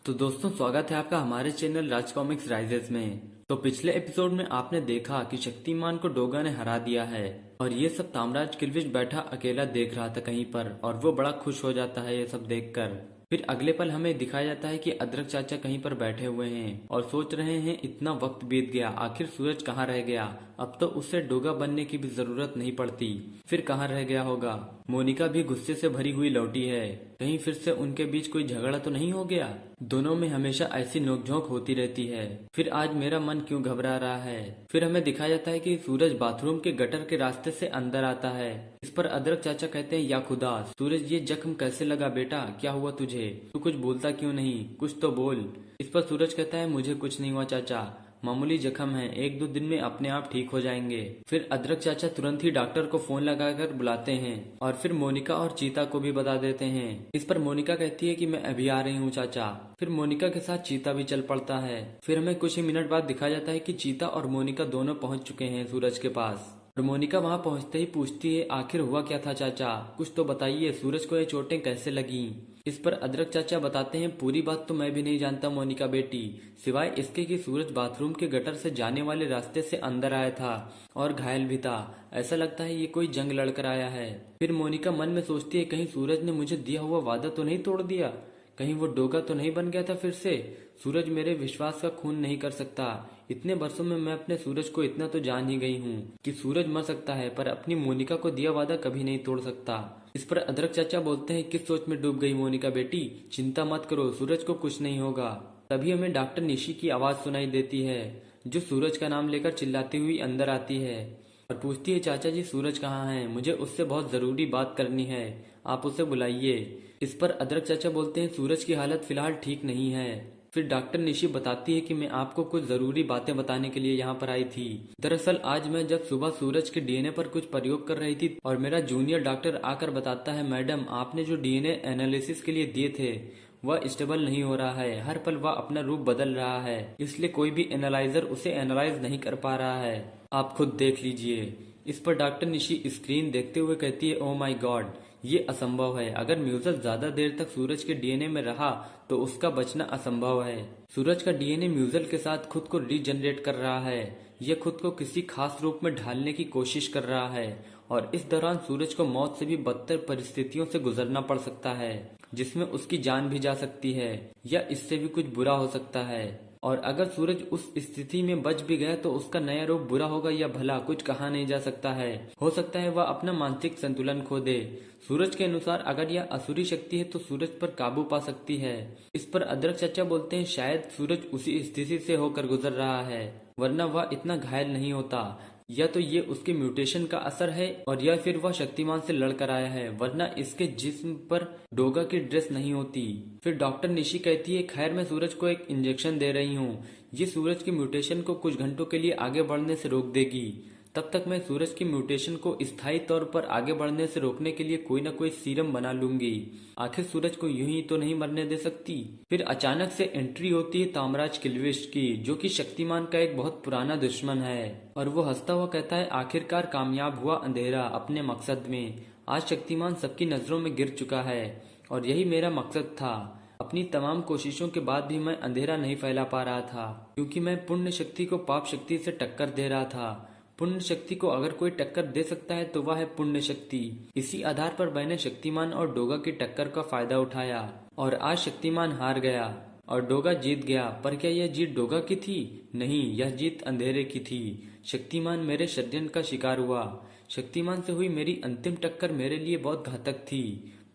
तो दोस्तों स्वागत है आपका हमारे चैनल राज कॉमिक्स राइजेस में। तो पिछले एपिसोड में आपने देखा कि शक्तिमान को डोगा ने हरा दिया है और ये सब तामराज किल्विश बैठा अकेला देख रहा था कहीं पर और वो बड़ा खुश हो जाता है ये सब देखकर। फिर अगले पल हमें दिखाया जाता है कि अदरक चाचा कहीं पर बैठे हुए हैं और सोच रहे हैं इतना वक्त बीत गया, आखिर सूरज कहाँ रह गया। अब तो उससे डोगा बनने की भी जरूरत नहीं पड़ती, फिर कहाँ रह गया होगा। मोनिका भी गुस्से से भरी हुई लौटी है, कहीं फिर से उनके बीच कोई झगड़ा तो नहीं हो गया। दोनों में हमेशा ऐसी नोकझोंक होती रहती है। फिर आज मेरा मन क्यों घबरा रहा है। फिर हमें दिखाया जाता है कि सूरज बाथरूम के गटर के रास्ते से अंदर आता है। इस पर अदरक चाचा कहते हैं, या खुदा सूरज, ये जख्म कैसे लगा बेटा, क्या हुआ तुझे, तू कुछ बोलता क्यों नहीं, कुछ तो बोल। इस पर सूरज कहता है, मुझे कुछ नहीं हुआ चाचा, मामूली जख्म है, 1-2 दिन में अपने आप ठीक हो जाएंगे। फिर अदरक चाचा तुरंत ही डॉक्टर को फोन लगाकर बुलाते हैं और फिर मोनिका और चीता को भी बता देते हैं। इस पर मोनिका कहती है कि मैं अभी आ रही हूँ चाचा। फिर मोनिका के साथ चीता भी चल पड़ता है। फिर हमें कुछ ही मिनट बाद दिखाया जाता है कि चीता और मोनिका दोनों पहुंच चुके हैं सूरज के पास और मोनिका वहां पहुंचते ही पूछती है, आखिर हुआ क्या था चाचा, कुछ तो बताइए, सूरज को ये चोटें कैसे लगी। इस पर अदरक चाचा बताते हैं, पूरी बात तो मैं भी नहीं जानता मोनिका बेटी, सिवाय इसके कि सूरज बाथरूम के गटर से जाने वाले रास्ते से अंदर आया था और घायल भी था, ऐसा लगता है ये कोई जंग लड़कर आया है। फिर मोनिका मन में सोचती है, कहीं सूरज ने मुझे दिया हुआ वादा तो नहीं तोड़ दिया, कहीं वो डोगा तो नहीं बन गया था फिर से। सूरज मेरे विश्वास का खून नहीं कर सकता, इतने वर्षों में मैं अपने सूरज को इतना तो जान ही गई हूँ कि सूरज मर सकता है पर अपनी मोनिका को दिया वादा कभी नहीं तोड़ सकता। इस पर अदरक चाचा बोलते हैं, किस सोच में डूब गई मोनिका बेटी, चिंता मत करो, सूरज को कुछ नहीं होगा। तभी हमें डॉक्टर निशी की आवाज सुनाई देती है जो सूरज का नाम लेकर चिल्लाती हुई अंदर आती है और पूछती है, चाचा जी सूरज कहाँ है, मुझे उससे बहुत जरूरी बात करनी है, आप उसे बुलाइए। इस पर अदरक चाचा बोलते हैं, सूरज की हालत फिलहाल ठीक नहीं है। फिर डॉक्टर निशी बताती है कि मैं आपको कुछ जरूरी बातें बताने के लिए यहाँ पर आई थी। दरअसल आज मैं जब सुबह सूरज के डीएनए पर कुछ प्रयोग कर रही थी और मेरा जूनियर डॉक्टर आकर बताता है, मैडम आपने जो डीएनए एनालिसिस के लिए दिए थे वह स्टेबल नहीं हो रहा है, हर पल वह अपना रूप बदल रहा है, इसलिए कोई भी एनालाइजर उसे एनालाइज नहीं कर पा रहा है, आप खुद देख लीजिए। इस पर डॉक्टर निशी स्क्रीन देखते हुए कहती है, ओ माय गॉड, ये असंभव है, अगर म्यूजल ज्यादा देर तक सूरज के डीएनए में रहा तो उसका बचना असंभव है। सूरज का डीएनए म्यूजल के साथ खुद को रीजनरेट कर रहा है, यह खुद को किसी खास रूप में ढालने की कोशिश कर रहा है और इस दौरान सूरज को मौत से भी बदतर परिस्थितियों से गुजरना पड़ सकता है जिसमें उसकी जान भी जा सकती है या इससे भी कुछ बुरा हो सकता है। और अगर सूरज उस स्थिति में बच भी गया तो उसका नया रूप बुरा होगा या भला कुछ कहा नहीं जा सकता है, हो सकता है वह अपना मानसिक संतुलन खो दे। सूरज के अनुसार अगर यह असुरी शक्ति है तो सूरज पर काबू पा सकती है। इस पर अदरक चाचा बोलते हैं, शायद सूरज उसी स्थिति से होकर गुजर रहा है वरना वह इतना घायल नहीं होता, या तो ये उसके म्यूटेशन का असर है और या फिर वह शक्तिमान से लड़कर आया है वरना इसके जिस्म पर डोगा की ड्रेस नहीं होती। फिर डॉक्टर निशी कहती है, खैर मैं सूरज को एक इंजेक्शन दे रही हूँ, ये सूरज के म्यूटेशन को कुछ घंटों के लिए आगे बढ़ने से रोक देगी, तब तक मैं सूरज की म्यूटेशन को स्थायी तौर पर आगे बढ़ने से रोकने के लिए कोई न कोई सीरम बना लूंगी, आखिर सूरज को यूं ही तो नहीं मरने दे सकती। फिर अचानक से एंट्री होती है तामराज किल्विश की जो कि शक्तिमान का एक बहुत पुराना दुश्मन है और वो हंसता हुआ कहता है, आखिरकार कामयाब हुआ अंधेरा अपने मकसद में, आज शक्तिमान सबकी नजरों में गिर चुका है और यही मेरा मकसद था। अपनी तमाम कोशिशों के बाद भी मैं अंधेरा नहीं फैला पा रहा था क्योंकि मैं पुण्य शक्ति को पाप शक्ति से टक्कर दे रहा था। पुण्य शक्ति को अगर कोई टक्कर दे सकता है तो वह है पुण्य शक्ति। इसी आधार पर मैंने शक्तिमान और डोगा की टक्कर का फायदा उठाया और आज शक्तिमान हार गया और डोगा जीत गया। पर क्या यह जीत डोगा की थी? नहीं, यह जीत अंधेरे की थी। शक्तिमान मेरे षड्यंत्र का शिकार हुआ। शक्तिमान से हुई मेरी अंतिम टक्कर मेरे लिए बहुत घातक थी।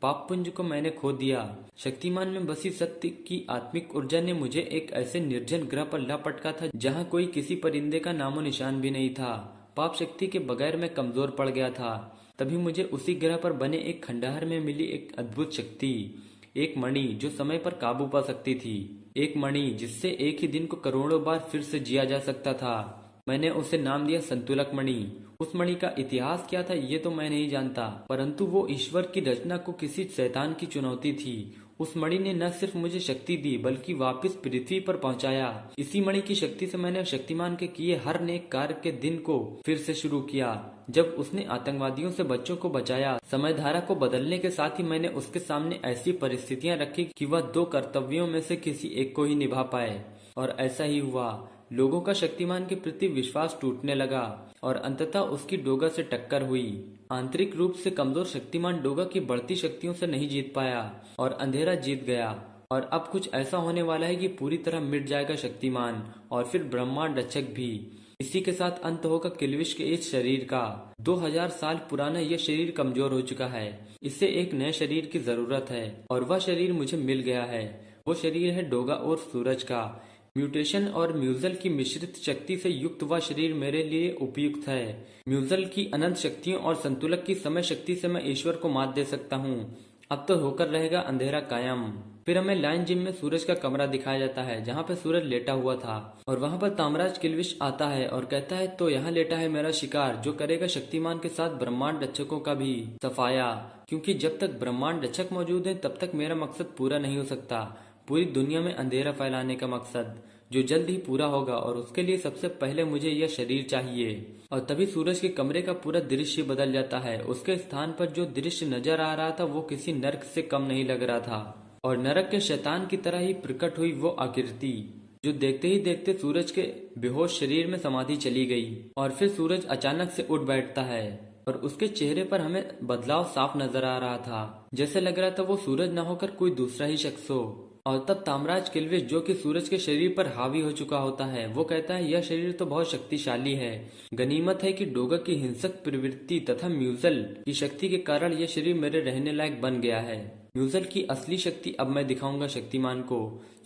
पाप पुंज को मैंने खो दिया। शक्तिमान में बसी सत्य की आत्मिक ऊर्जा ने मुझे एक ऐसे निर्जन ग्रह पर ला पटका था जहाँ कोई किसी परिंदे का नामो निशान भी नहीं था। पाप शक्ति के बगैर मैं कमजोर पड़ गया था। तभी मुझे उसी ग्रह पर बने एक खंडहर में मिली एक अद्भुत शक्ति, एक मणि जो समय पर काबू पा सकती थी, एक मणि जिससे एक ही दिन को करोड़ों बार फिर से जिया जा सकता था। मैंने उसे नाम दिया संतुलक मणि। उस मणि का इतिहास क्या था ये तो मैं नहीं जानता, परंतु वो ईश्वर की रचना को किसी शैतान की चुनौती थी। उस मणि ने न सिर्फ मुझे शक्ति दी बल्कि वापस पृथ्वी पर पहुंचाया। इसी मणि की शक्ति से मैंने शक्तिमान के किए हर नेक कार्य के दिन को फिर से शुरू किया। जब उसने आतंकवादियों से बच्चों को बचाया, समय धारा को बदलने के साथ ही मैंने उसके सामने ऐसी परिस्थितियां रखी कि वह दो कर्तव्यों में से किसी एक को ही निभा पाए, और ऐसा ही हुआ। लोगों का शक्तिमान के प्रति विश्वास टूटने लगा और अंततः उसकी डोगा से टक्कर हुई। आंतरिक रूप से कमजोर शक्तिमान डोगा की बढ़ती शक्तियों से नहीं जीत पाया और अंधेरा जीत गया। और अब कुछ ऐसा होने वाला है कि पूरी तरह मिट जाएगा शक्तिमान और फिर ब्रह्मांड रक्षक भी। इसी के साथ अंत होगा किल्विश के इस शरीर का। 2000 साल पुराना यह शरीर कमजोर हो चुका है। इसे एक नए शरीर की जरूरत है और वह शरीर मुझे मिल गया है। वो शरीर है डोगा और सूरज का। म्यूटेशन और म्यूजल की मिश्रित शक्ति से युक्त वह शरीर मेरे लिए उपयुक्त है। म्यूजल की अनंत शक्तियों और संतुलक की समय शक्ति से मैं ईश्वर को मात दे सकता हूँ। अब तो होकर रहेगा अंधेरा कायम। फिर हमें लाइन जिम में सूरज का कमरा दिखाया जाता है जहाँ पे सूरज लेटा हुआ था, और वहाँ पर तामराज किल्विश आता है और कहता है तो यहाँ लेटा है मेरा शिकार जो करेगा शक्तिमान के साथ ब्रह्मांड रक्षकों का भी सफाया, क्योंकि जब तक ब्रह्मांड रक्षक मौजूद है तब तक मेरा मकसद पूरा नहीं हो सकता। पूरी दुनिया में अंधेरा फैलाने का मकसद जो जल्द ही पूरा होगा, और उसके लिए सबसे पहले मुझे यह शरीर चाहिए। और तभी सूरज के कमरे का पूरा दृश्य बदल जाता है। उसके स्थान पर जो दृश्य नजर आ रहा था वो किसी नरक से कम नहीं लग रहा था, और नरक के शैतान की तरह ही प्रकट हुई वो आकृति जो देखते ही देखते सूरज के बेहोश शरीर में समाधि चली गई। और फिर सूरज अचानक से उठ बैठता है और उसके चेहरे पर हमें बदलाव साफ नजर आ रहा था। जैसे लग रहा था वो सूरज न होकर कोई दूसरा ही शख्स हो। और तब तामराज किल्विश जो कि सूरज के शरीर पर हावी हो चुका होता है वो कहता है यह शरीर तो बहुत शक्तिशाली है। गनीमत है कि डोगा की हिंसक प्रवृत्ति तथा म्यूजल की शक्ति के कारण यह शरीर मेरे रहने लायक बन गया है। म्यूजल की असली शक्ति अब मैं दिखाऊंगा शक्तिमान को।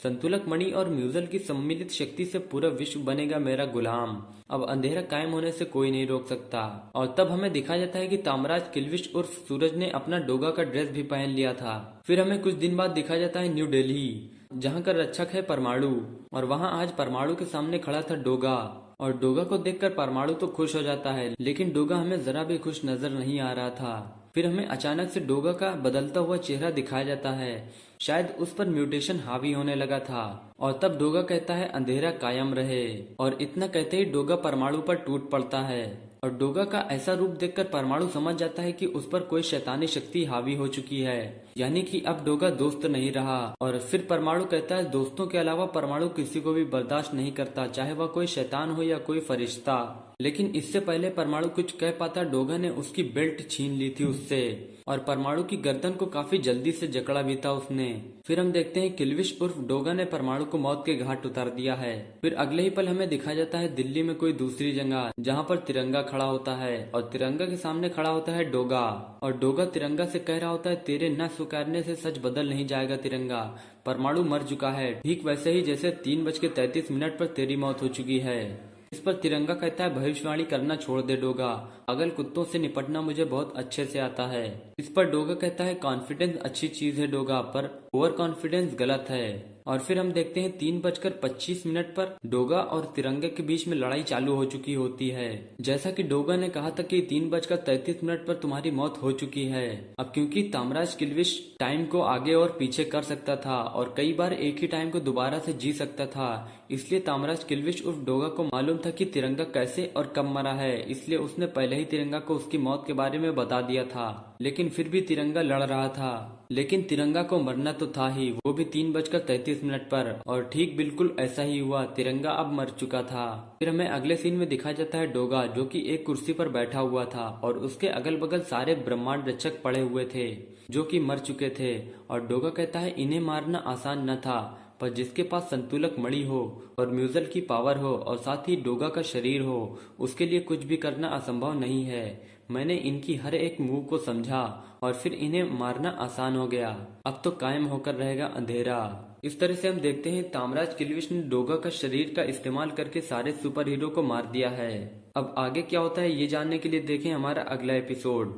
संतुलक मणि और म्यूजल की सम्मिलित शक्ति से पूरा विश्व बनेगा मेरा गुलाम। अब अंधेरा कायम होने से कोई नहीं रोक सकता। और तब हमें दिखाया जाता है कि तामराज किल्विश उर्फ सूरज ने अपना डोगा का ड्रेस भी पहन लिया था। फिर हमें कुछ दिन बाद दिखाया जाता है न्यू दिल्ली, जहाँ का रक्षक है परमाणु, और वहाँ आज परमाणु के सामने खड़ा था डोगा। और डोगा को देखकर परमाणु तो खुश हो जाता है, लेकिन डोगा हमें जरा भी खुश नजर नहीं आ रहा था। फिर हमें अचानक से डोगा का बदलता हुआ चेहरा दिखाया जाता है। शायद उस पर म्यूटेशन हावी होने लगा था। और तब डोगा कहता है अंधेरा कायम रहे, और इतना कहते ही डोगा परमाणु पर टूट पड़ता है। और डोगा का ऐसा रूप देखकर परमाणु समझ जाता है कि उस पर कोई शैतानी शक्ति हावी हो चुकी है, यानी कि अब डोगा दोस्त नहीं रहा। और फिर परमाणु कहता है दोस्तों के अलावा परमाणु किसी को भी बर्दाश्त नहीं करता, चाहे वह कोई शैतान हो या कोई फरिश्ता। लेकिन इससे पहले परमाणु कुछ कह पाता डोगा ने उसकी बेल्ट छीन ली थी उससे, और परमाणु की गर्दन को काफी जल्दी से जकड़ा भी था उसने। फिर हम देखते हैं किल्विश उर्फ डोगा ने परमाणु को मौत के घाट उतार दिया है। फिर अगले ही पल हमें दिखाया जाता है दिल्ली में कोई दूसरी जगह जहाँ पर तिरंगा खड़ा होता है, और तिरंगा के सामने खड़ा होता है डोगा। और डोगा तिरंगा से कह रहा होता है तेरे न स्वीकारने से सच बदल नहीं जाएगा तिरंगा, परमाणु मर चुका है ठीक वैसे ही जैसे 3:33 पर तेरी मौत हो चुकी है। इस पर तिरंगा कहता है भविष्यवाणी करना छोड़ दे डोगा, पागल कुत्तों से निपटना मुझे बहुत अच्छे से आता है। इस पर डोगा कहता है कॉन्फिडेंस अच्छी चीज है डोगा, पर ओवर कॉन्फिडेंस गलत है। और फिर हम देखते हैं 3:25 पर डोगा और तिरंगे के बीच में लड़ाई चालू हो चुकी होती है। जैसा कि डोगा ने कहा था कि 3:33 पर तुम्हारी मौत हो चुकी है। अब क्योंकि तामराज किल्विश टाइम को आगे और पीछे कर सकता था और कई बार एक ही टाइम को दोबारा से जी सकता था, इसलिए तामराज किल्विश उर्फ डोगा को मालूम था कि तिरंगा कैसे और कब मरा है, इसलिए उसने पहले ही तिरंगा को उसकी मौत के बारे में बता दिया था। लेकिन फिर भी तिरंगा लड़ रहा था, लेकिन तिरंगा को मरना तो था ही, वो भी 3:33 पर। और ठीक बिल्कुल ऐसा ही हुआ, तिरंगा अब मर चुका था। फिर हमें अगले सीन में दिखाया जाता है डोगा जो कि एक कुर्सी पर बैठा हुआ था और उसके अगल बगल सारे ब्रह्मांड रक्षक पड़े हुए थे जो कि मर चुके थे। और डोगा कहता है इन्हें मारना आसान न था, पर जिसके पास संतुलक मणि हो और म्यूजल की पावर हो और साथ ही डोगा का शरीर हो, उसके लिए कुछ भी करना असंभव नहीं है। मैंने इनकी हर एक मूव को समझा और फिर इन्हें मारना आसान हो गया। अब तो कायम होकर रहेगा अंधेरा। इस तरह से हम देखते हैं तामराज किल्विश ने डोगा का शरीर का इस्तेमाल करके सारे सुपर हीरो को मार दिया है। अब आगे क्या होता है ये जानने के लिए देखें हमारा अगला एपिसोड।